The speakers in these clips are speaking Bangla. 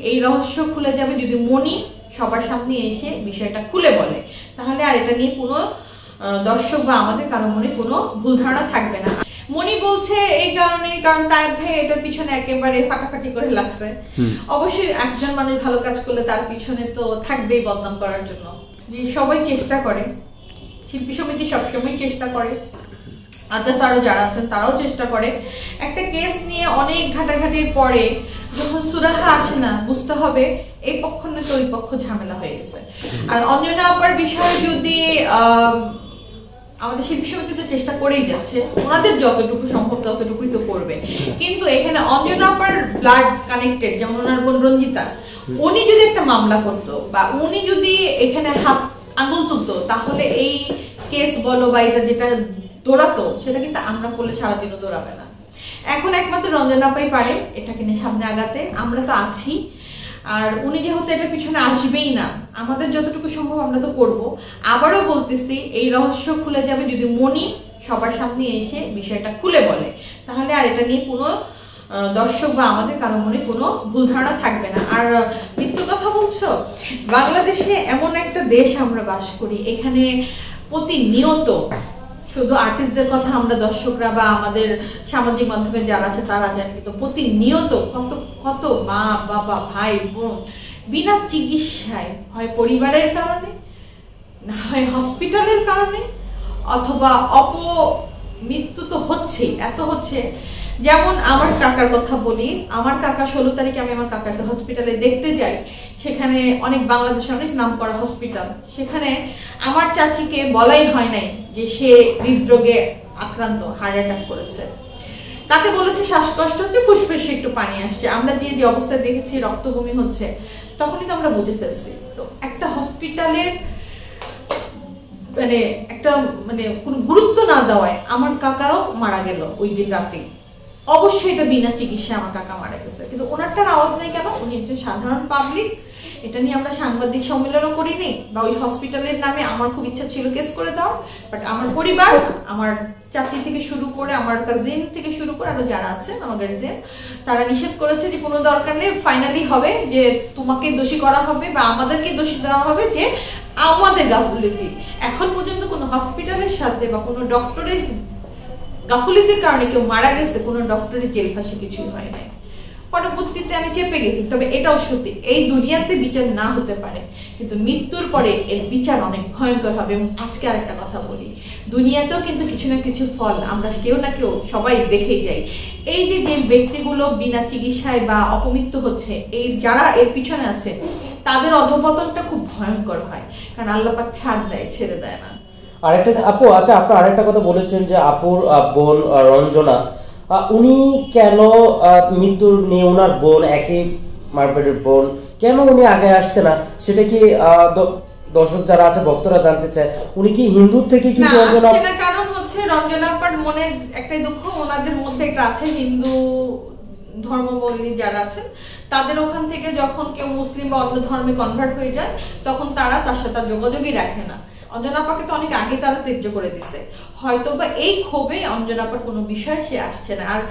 এই রহস্য খুলে যাবে যদি মনি সবার সামনে এসে বিষয়টা খুলে বলে, তাহলে আর এটা নিয়ে কোনো দর্শক বা আমাদের কারো মনে কোনো ভুল ধারণা থাকবে না। মনি বলছে এই কারণে, কারণ তার ভাই এটার পিছনে একেবারে ফাটাফাটি করে লাগছে। অবশ্যই একজন মানুষ ভালো কাজ করলে তার পিছনে তো থাকবেই বদনাম করার জন্য, যে সবাই চেষ্টা করে, শিল্পী সমিতি সবসময় চেষ্টা করে, আদার্স আরো যারা আছেন তারাও চেষ্টা করে। একটা কেস নিয়ে অনেক ঘাটাঘাটির পরে যখন সুরাহা আসে না, বুঝতে হবে এই পক্ষ নয় তো ওই পক্ষ ঝামেলা হয়ে গেছে। আর অঞ্জনা আপার বিষয়ে যদি আমাদের শিল্পী সমিতি তো চেষ্টা করেই যাচ্ছে, ওনাদের যতটুকু সম্ভব ততটুকুই তো করবে, কিন্তু এখানে অঞ্জনা আপার ব্লাড কানেক্টেড, যেমন ওনার বোন রঞ্জিতা, উনি যদি একটা মামলা করতো বা উনি যদি এখানে হাত আঙুল তুলতো, তাহলে এই কেস বলো বা এটা যেটা দৌড়াতো সেটা কিন্তু আমরা করলে সারাদিনও দৌড়াবে না। এখন একমাত্র রঞ্জনা আপাই পারে এটাকে নিয়ে সামনে আগাতে, আমরা তো আছি। আর উনি যেহেতু এটার পিছনে আসবেই না, আমাদের যতটুকু সম্ভব আমরা তো করব। আবারও বলতেছি, এই রহস্য খুলে যাবে যদি মনি সবার সামনে এসে বিষয়টা খুলে বলে, তাহলে আর এটা নিয়ে কোনো দর্শক বা আমাদের কারো মনে কোনো ভুল ধারণা থাকবে না। আর মৃত্যুর কথা বলছো, বাংলাদেশে এমন একটা দেশ আমরা বাস করি, এখানে প্রতিনিয়ত শুধু আর্টিস্টদের কথা আমরা দর্শকরা বা আমাদের সামাজিক মাধ্যমে যারা আছে তারা জানে, কিন্তু প্রতিনিয়ত কত কত মা বাবা ভাই বোন বিনা চিকিৎসায়, হয় পরিবারের কারণে, না হয় হসপিটালের কারণে, অথবা অপমৃত্যু তো হচ্ছেই, এত হচ্ছে। যেমন আমার কাকার কথা বলি, আমার কাকা 16 তারিখে আমি আমার কাকাকে হসপিটালে দেখতে যাই, সেখানে অনেক বাংলাদেশে অনেক নাম করা হসপিটাল, সেখানে আমার চাচিকে বলাই হয় নাই যে সে হৃদরোগে আক্রান্ত, হার্ট অ্যাটাক করেছে। তাকে বলেছে শ্বাসকষ্ট হচ্ছে, ফুসফুসে একটু পানি আসছে। আমরা যে যে অবস্থায় দেখেছি রক্ত বমি হচ্ছে, তখনই তো আমরা বুঝে ফেলছি। তো একটা হসপিটালের মানে কোনো গুরুত্ব না দেওয়ায় আমার কাকাও মারা গেল ওই দিন রাতে। অবশ্যই এটা বিনা চিকিৎসায় আমার কাকা মারা গেছে, কিন্তু ওনারটার আওয়াজ নেই কেন? উনি একজন সাধারণ পাবলিক। এটা নিয়ে আমরা সাংবাদিক সম্মেলনও করিনি, বা ওই হসপিটালের নামে আমার খুব ইচ্ছা ছিল কেস করে দাও, বাট আমার পরিবার, আমার চাচি থেকে শুরু করে, আমার কাজিন থেকে শুরু করে আরো যারা আছেন আমার গার্জিয়ান, তারা নিষেধ করেছে যে কোনো দরকার নেই, ফাইনালি হবে যে তোমাকে দোষী করা হবে বা আমাদেরকে দোষী দেওয়া হবে যে আমাদের গাফিলতি। এখন পর্যন্ত কোনো হসপিটালের সাথে বা কোনো ডক্টরের গাফিলতির কারণে কেউ মারা গেছে, কোনো ডক্টরের জেল ফাঁসি কিছুই হয় নাই। পরবর্তীতে আমি চেপে গেছি। তবে এটাও সত্যি, এই দুনিয়াতে বিচার না হতে পারে, কিন্তু মৃত্যুর পরে এর বিচার অনেক ভয়ঙ্কর হবে। এবং আজকে আরেকটা কথা বলি, দুনিয়াতেও কিন্তু কিছু না কিছু ফল আমরা কেউ না কেউ সবাই দেখেই যাই। এই যে যে ব্যক্তিগুলো বিনা চিকিৎসায় বা অপমৃত্যু হচ্ছে, এই যারা এর পিছনে আছে তাদের অধঃপতনটা খুব ভয়ঙ্কর হয়, কারণ আল্লাহ পাক ছাড় দেয়, ছেড়ে দেয় না। আরেকটা আপু, আচ্ছা আপনার আরেকটা কথা বলেছেন যে আপুর বোন রঞ্জনা, উনি কেন মৃত্যুর নিয়ে, ওনার বোন একই মারপেটের বোন, কেন উনি আগে আসছে না? সেটা কি দর্শক যারা আছে ভক্তরা জানতে চায়, উনি কি হিন্দু থেকে কি রঞ্জনা? না, কারণ হচ্ছে রঞ্জনা আপার মনের একটাই দুঃখ, ওনাদের মধ্যে একটা আছে হিন্দু ধর্মাবলম্বী যারা আছেন, তাদের ওখান থেকে যখন কেউ মুসলিম বা অন্য ধর্মে কনভার্ট হয়ে যায়, তখন তারা তার সাথে যোগাযোগই রাখে না। অঞ্জনা আপাকে তো অনেক আগে তারা ত্যায্য করে দিচ্ছে, হয়তো বা এই ক্ষোভে অঞ্জনা আপার কোনো বিষয় সে আসছে না। আর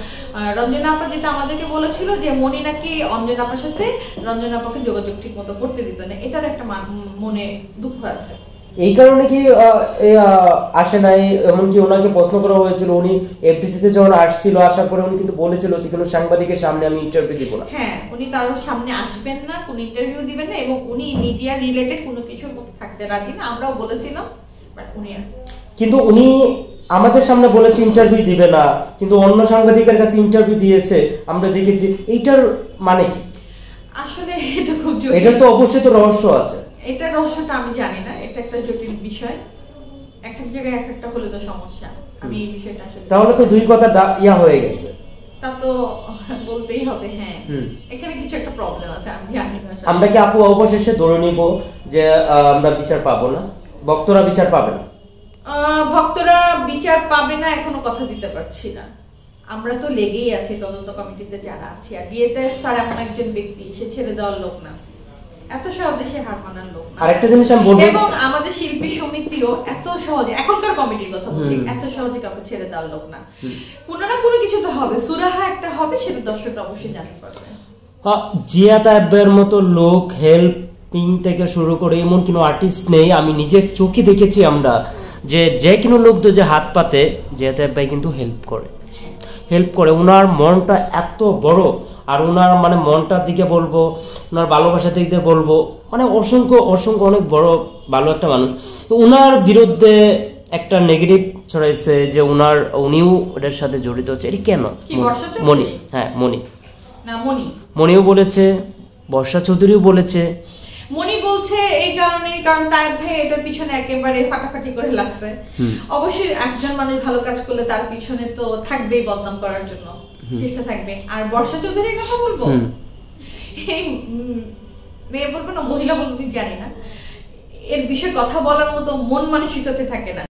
রঞ্জনা আপা যেটা আমাদেরকে বলেছিল যে মনি নাকি অঞ্জনা আপার সাথে রঞ্জনা আপাকে যোগাযোগ ঠিক মতো করতে দিত না, এটার একটা মনে দুঃখ আছে। এই কারণে কি আসে নাই? এমনকি ওনাকে প্রশ্ন করা হয়েছিল, উনি এফডিসিতে যখন আসছিল, আসার পরে উনি কিন্তু বলেছিল যে কোনো সাংবাদিকের সামনে আমি ইন্টারভিউ দিব না। হ্যাঁ, উনি কারোর সামনে আসবেন না, কোনো ইন্টারভিউ দিবেন না, এবং উনি মিডিয়া রিলেটেড কোনো কিছুর মধ্যে থাকতে রাজি না। আমরাও বলেছিলাম, বাট উনি কিন্তু উনি আমাদের সামনে বলেছে ইন্টারভিউ দিবে না, কিন্তু অন্য সাংবাদিকের কাছে ইন্টারভিউ দিয়েছে, আমরা দেখেছি। এইটার মানে কি? আসলে এটা খুব জটিল, এটা তো অবশ্যই তো রহস্য আছে। এটা রহস্যটা আমি জানি না, এটা একটা জটিল বিষয়, এক এক জায়গায় এক একটা হলে তো সমস্যা। আমি এই বিষয়টা আসলে, তাহলে তো দুই কথা হয়ে গেছে, তা তো বলতেই হবে। হ্যাঁ, এখানে কিছু একটা প্রবলেম আছে, আমি জানি না। আমরা কি আপু অবশেষে ধরে নিব যে আমরা বিচার পাবো না, ভক্তরা বিচার পাবে না? ভক্তরা বিচার পাবে না এখনো কথা দিতে পারছি না। আমরা তো লেগেই আছি তদন্ত কমিটিতে যারা আছি। আর বিয়েতে স্যার এমন একজন ব্যক্তি, সে ছেড়ে দেওয়ার লোক না, এত সহজে সে হার মানার লোক না। আরেকটা জিনিস আমি বলবো, এবং আমাদের শিল্পী সমিতিও এত সহজে, এখনকার কমিটির কথা বলছি, এত সহজে কাউকে ছেড়ে দেওয়ার লোক না। কোনো না কোনো কিছু তো হবে, সুরাহা একটা হবে, সেটা দর্শকরা অবশ্যই জানতে পারবে। জিয়া তায়েবের মতো লোক হেল্পিং থেকে শুরু করে এমন কোনো আর্টিস্ট নেই, আমি নিজের চোখে দেখেছি আমরা, যে কোনো লোক তো যে হাত পাতে জিয়া তায়েব ভাই কিন্তু হেল্প করে। ওনার মনটা এত বড়, আর ওনার মানে মনটার দিকে বলবো, ওনার ভালোবাসার দিক দিয়ে বলবো, মানে অসংখ্য অনেক বড় ভালো একটা মানুষ। ওনার বিরুদ্ধে একটা নেগেটিভ ছড়াইছে যে উনিও এটার সাথে জড়িত হচ্ছে। এটি কেন? মনি, হ্যাঁ মনিও বলেছে, বর্ষা চৌধুরীও বলেছে। মনি বলছে এই কারণ তায়েব ভাই এটার পিছনে একেবারে ফাটাফাটি করে লাগছে। অবশ্যই একজন মানুষ ভালো কাজ করলে তার পিছনে তো থাকবেই বদনাম করার জন্য চেষ্টা থাকবে। আর বর্ষা চৌধুরীর কথা বলবো, এই মেয়ে বলবো না মহিলা বলবো জানি না, এর বিষয়ে কথা বলার মতো মন মানসিকতা থাকে না।